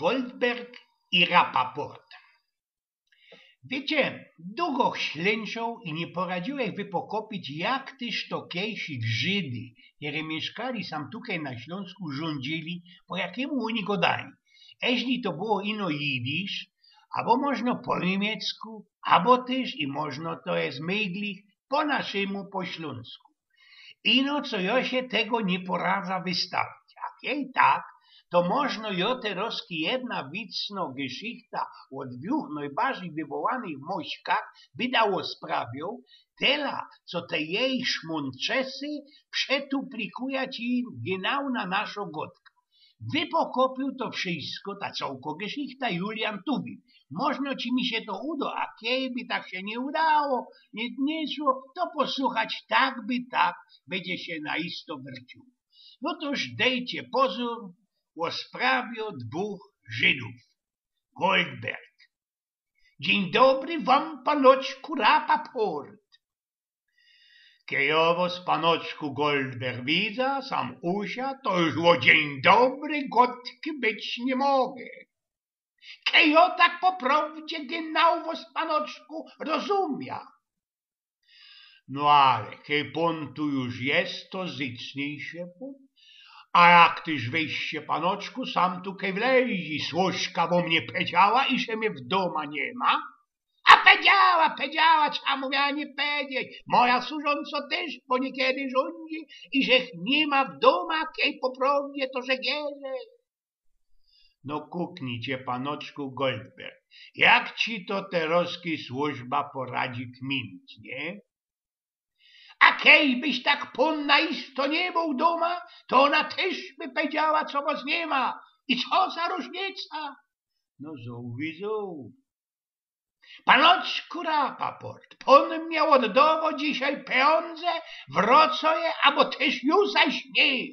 Goldberg i Rapaport. Wiecie, długo ślęczał i nie poradziłeś wypokopić, jak tyż to kiejsi Żydy, które mieszkali sam tutaj na Śląsku, rządzili, po jakiemu oni godali. Jeśli to było ino jidysz, albo można po niemiecku, albo też i można to jest mydlich po naszemu po śląsku. Ino co ja się tego nie poradza wystawić. A jej tak, to można jo teraz jedna witzno geschichta od dwóch najbardziej wywołanych mośkach wydało sprawią, tela, co te jej szmonczesy przetuplikuje ci genau na naszą godkę. Wypokopił to wszystko, ta całko geschichta Julian Tubin. Można ci mi się to uda, a kiedy tak się nie udało, nie szło, to posłuchać tak by tak, będzie się naisto wrócił. No toż dejcie pozór o sprawie dwóch Żydów. Goldberg. Dzień dobry wam, panoczku Rapaport. Kejowo z panoczku Goldberg widza, sam usia, to już o dzień dobry gotki być nie mogę. Kejo tak poprawdzie genau z panoczku rozumia. No ale, kiedy pan tu już jest, to zycnij się pan. A jak tyż wejście, panoczku, sam tu kej wleździ, służka bo mnie powiedziała i że mnie w doma nie ma. A powiedziała, czemu ja nie powiedzieć. Moja służąca też po niekiedy rządzi i że nie ma w doma, kej poprawdzie to że gierze. No kuknijcie, panoczku Goldberg, jak ci to teroski służba poradzi kminić, nie? A kej byś tak ponna isto nie był doma, to ona też by powiedziała, co was nie ma. I co za różnica? No zoł. Panoczku Rapaport, pan miał oddawo dzisiaj pieniądze, wrocoje, albo też już zaś nie.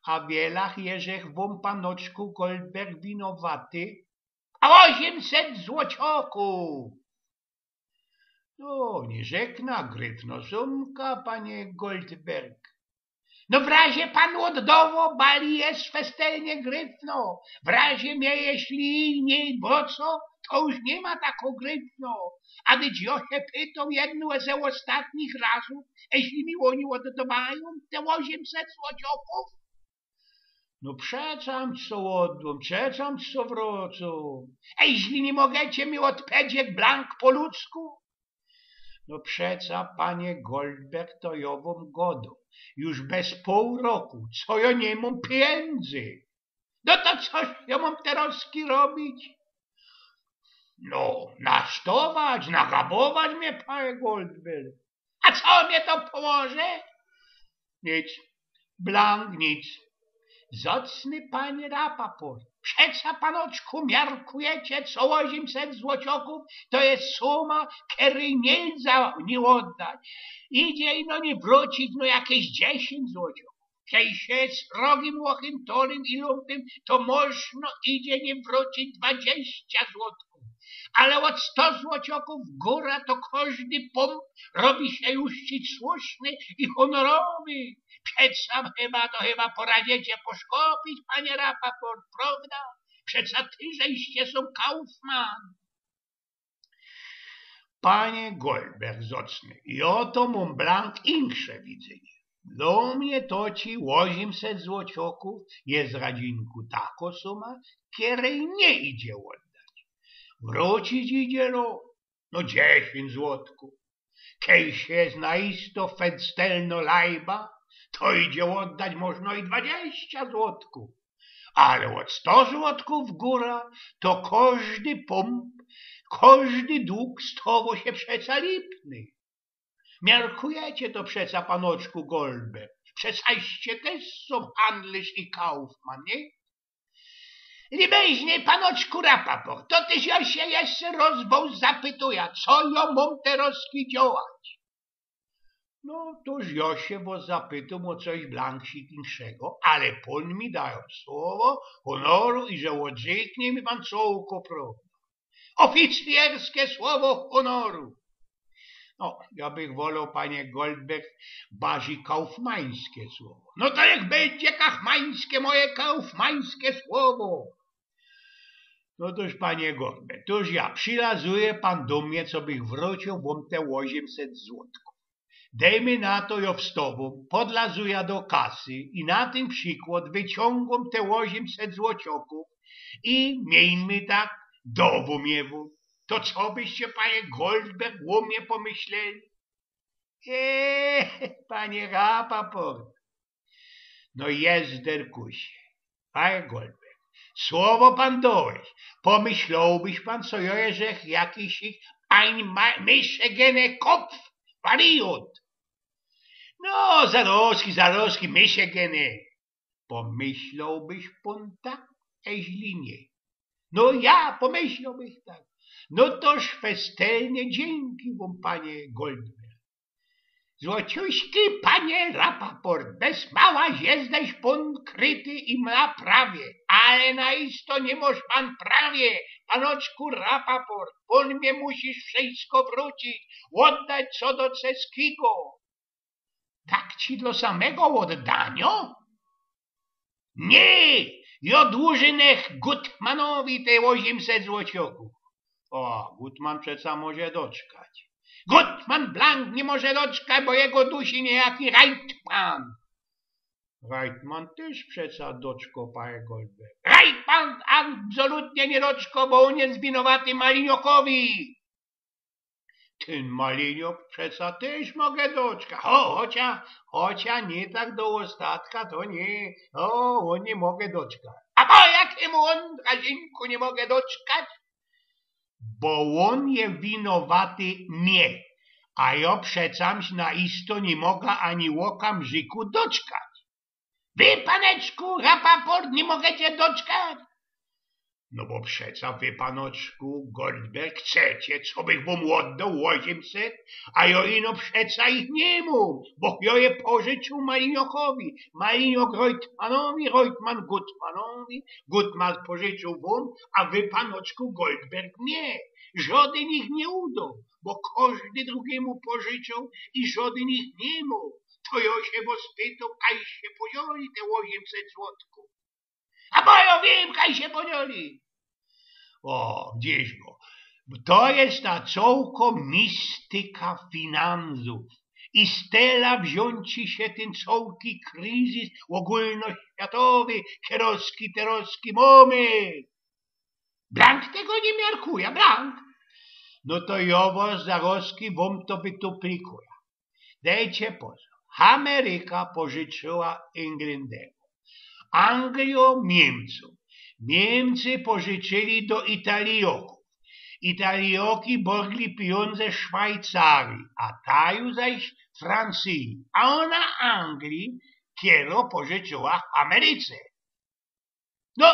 A wielach jeżech wam, panoczku Goldberg, winowaty? A 800 złocioków. No, nie rzekna gryfno sumka, panie Goldberg. No w razie panu oddawo, bali jest festelnie gryfno. W razie mnie, jeśli nie boco, to już nie ma tako gryfno. A gdyż ja się pytam jedną ze ostatnich razów, jeśli mi oni oddawają te 800 złocioków? No przecam co oddam, przecam co wrocą. A jeśli nie możecie mi odpowiedzieć blank po ludzku? No przeca, panie Goldberg, to ja wam godą. Już bez pół roku, co ja nie mam pieniędzy. No to coś ja mam teraz robić? No, nasztować, nagabować mnie, panie Goldberg. A co mnie to pomoże? Nic, blank, nic. Zacny panie Rapaport, przeca panoczku miarkujecie, co 800 złocioków to jest suma, której nie oddać. Idzie ino nie wrócić, no jakieś 10 złocioków. Kiedy się z rogim łochyntolem i lumpym, to można idzie nie wrócić 20 złotków. Ale od 100 złocioków góra to każdy pomp robi się już słuszny i honorowy. Przeca chyba poradziecie poszkopić, panie Rapaport, prawda? Przeca tyżeście są Kaufman. Panie Goldberg zacny, i oto mam blank insze widzenie. Do mnie to ci 800 złocioków jest radzinku tako suma, której nie idzie oddać. Wrócić idzie no 10 złotków. Kiedy się znaisto festelno lajba, to idzie oddać można i 20 złotków. Ale od 100 złotków góra, to każdy pomp, każdy dług z tego się przeca lipny. Miarkujecie to przeca, panoczku Goldberg. Przecaście też są handlarz i Kaufman, nie? Libeźnie, panoczku Rapaport, to tyś ja się jeszcze rozwoł zapytuję, co ja mam teraz działać? No, toż ja się was zapytam o coś blanksikniejszego, ale pan mi daje słowo honoru i że odrzeknie mi pan całko prawdę. Oficjerskie słowo honoru. No, ja bych wolał, panie Goldberg, bardziej kaufmańskie słowo. No to jak będzie moje kaufmańskie słowo. No toż, panie Goldberg, toż ja przylazuje pan do mnie, co bych wrócił wam te 800 złotków. Dejmy na to ja wstawą, podlazuję do kasy i na ten przykład wyciągam te 800 złocioków i miejmy tak do miewu. To co byście, panie Goldberg, o mnie pomyśleli? Panie Rapaport, no jest derkusie, panie Goldberg. Słowo pan dałeś. Pomyślałbyś pan, co ja jest jakiś ein myszegene Kopf, wariot. No, zaroski, myszegene. Pomyślałbyś pan tak, źli nie. No ja pomyślałbyś tak. No toż festelnie dzięki wam, panie Goldberg. Złociuśki, panie Rapaport, bez mała jesteś pan kryty i na prawie, ale na isto nie możesz pan prawie, panoczku Rapaport, pan mnie musisz wszystko wrócić, oddać co do ceskiego. Tak ci do samego oddania? Nie, ja dłużynech Gutmanowi te 800 złocioków. O, Gutman przeca może doczkać. Gutman Blank nie może doczkać, bo jego dusi niejaki Reitman. Reitman też przeca doczko, panie Goldberg. Reitman absolutnie nie doczko, bo on jest winowaty Maliniokowi. Ten Maliniok przeca też mogę doczkać. Chociaż nie tak do ostatka, to nie. On nie mogę doczkać. A po jakiemu on, Kazimku, nie mogę doczkać? Bo on je winowaty mnie, a ja przecamś na isto nie mogę ani łokamżyku doczkać. Wy, paneczku Rapaport, nie możecie doczkać? No bo przeca wy, panoczku Goldberg, chcecie, co bych wam oddał 800, a ja ino przeca ich nie mam, bo ja je pożyczył Maliniokowi. Maliniok Reutmanowi, Reutman Gutmanowi, Gutman pożyczył wam, a wy, panoczku Goldberg, mnie. Żaden ich nie udał, bo każdy drugiemu pożyczał i żaden ich nie mógł. To ja się was pytał, kaj się podzieli te 800 złotków. A bo ja wiem, kaj się podzieli. O, gdzieś go. To jest ta całko mistyka finansów. I stela wziąć się ten całki kryzys ogólnoświatowy, kieroski mamy. Blank tego nie miarkuje, Blank. No to ja was zaroski wam to wytuplikuję. Dajcie pozor. Ameryka pożyczyła Englandowi. Anglio Niemcom. Niemcy pożyczyli do Italioków. Italioki borgli pieniądze Szwajcarii, a taju zaś Francji. A ona Anglii kiero pożyczyła Ameryce. No,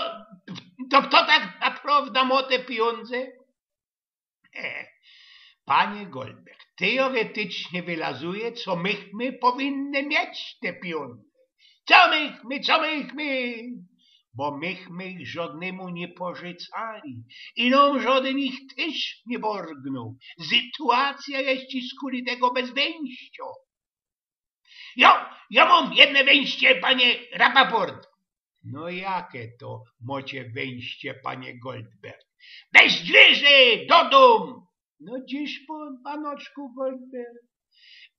to kto tak naprawdę ma te pieniądze? Panie Goldberg, teoretycznie wylazuje, co myśmy powinny mieć te pieniądze. Co myśmy? Bo myśmy ich żadnemu nie pożycali i nam żaden ich też nie borgnął. Sytuacja jest ci skuli tego bez wejścia. Ja mam jedno wejście, panie Rapaport. No jakie to macie wejście, panie Goldberg? Bez drzwi, do domu. No dziś pan, panoczku Goldberg.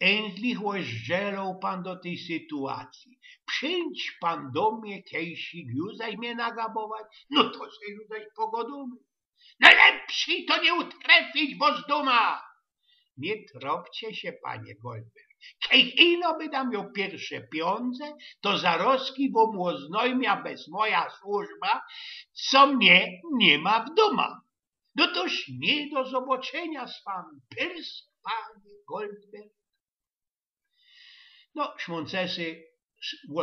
Endlich żelał pan do tej sytuacji. Przyjdź pan do mnie, kiejsik, już zaś mnie nagabować. No to się już zaś pogodumy. Najlepszy to nie utrefić was duma. Nie tropcie się, panie Goldberg. Kiej ino by dam miał pierwsze pieniądze, to zaroski wam oznajmia bez moja służba, co mnie nie ma w doma. No toż nie do zobaczenia z panem. Pyrs, panie Goldberg. No, szmoncesy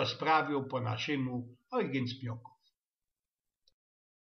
sprawił po naszemu, oj, więc pioko.